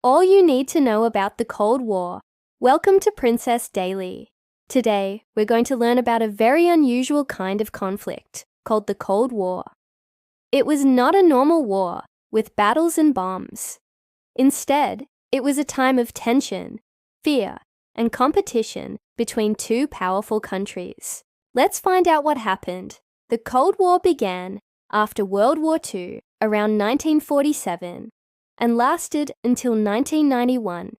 all you need to know about the Cold War. Welcome to Princess Daily. Today, we're going to learn about a very unusual kind of conflict called the Cold War. It was not a normal war with battles and bombs. Instead, it was a time of tension, fear, and competition between two powerful countries. Let's find out what happened. The Cold War began after World War II around 1947 and lasted until 1991.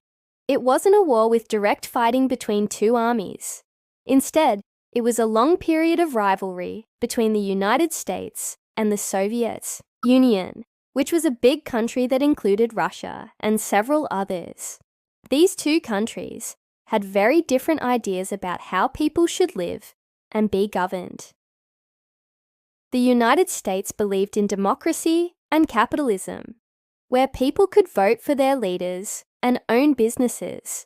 It wasn't a war with direct fighting between two armies. Instead, it was a long period of rivalry between the United States and the Soviet Union, which was a big country that included Russia and several others. These two countries had very different ideas about how people should live and be governed. The United States believed in democracy and capitalism, where people could vote for their leaders and own businesses.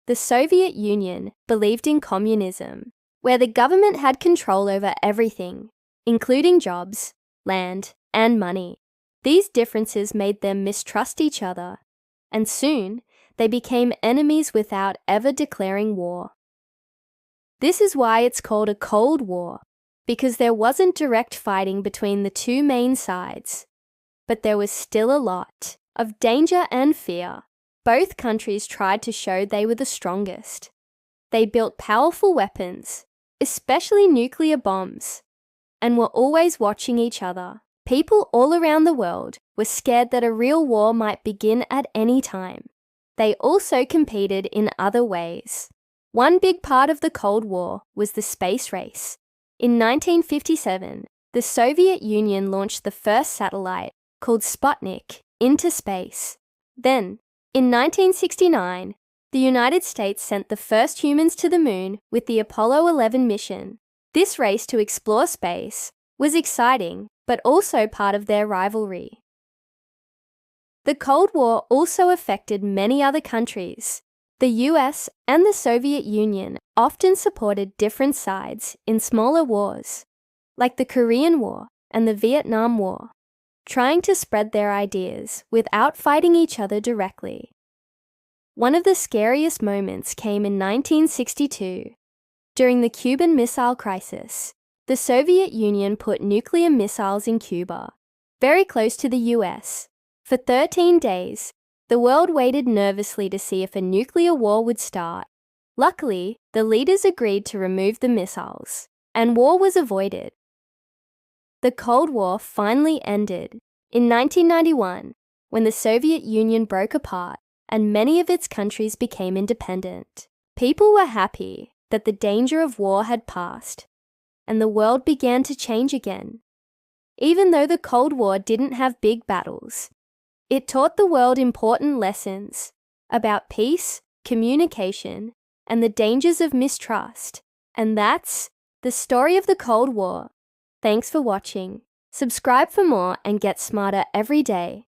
The Soviet Union believed in communism, where the government had control over everything, including jobs, land, and money. These differences made them mistrust each other, and soon they became enemies without ever declaring war. This is why it's called a Cold War, because there wasn't direct fighting between the two main sides, but there was still a lot of danger and fear. Both countries tried to show they were the strongest. They built powerful weapons, especially nuclear bombs, and were always watching each other. People all around the world were scared that a real war might begin at any time. They also competed in other ways. One big part of the Cold War was the space race. In 1957, the Soviet Union launched the first satellite, called Sputnik, into space. Then, in 1969, the United States sent the first humans to the moon with the Apollo 11 mission. This race to explore space was exciting, but also part of their rivalry. The Cold War also affected many other countries. The US and the Soviet Union often supported different sides in smaller wars, like the Korean War and the Vietnam War, trying to spread their ideas without fighting each other directly. One of the scariest moments came in 1962. During the Cuban Missile Crisis, the Soviet Union put nuclear missiles in Cuba, very close to the US. For 13 days, the world waited nervously to see if a nuclear war would start. Luckily, the leaders agreed to remove the missiles, and war was avoided. The Cold War finally ended in 1991 when the Soviet Union broke apart and many of its countries became independent. People were happy that the danger of war had passed, and the world began to change again. Even though the Cold War didn't have big battles, it taught the world important lessons about peace, communication, and the dangers of mistrust. And that's the story of the Cold War. Thanks for watching. Subscribe for more and get smarter every day.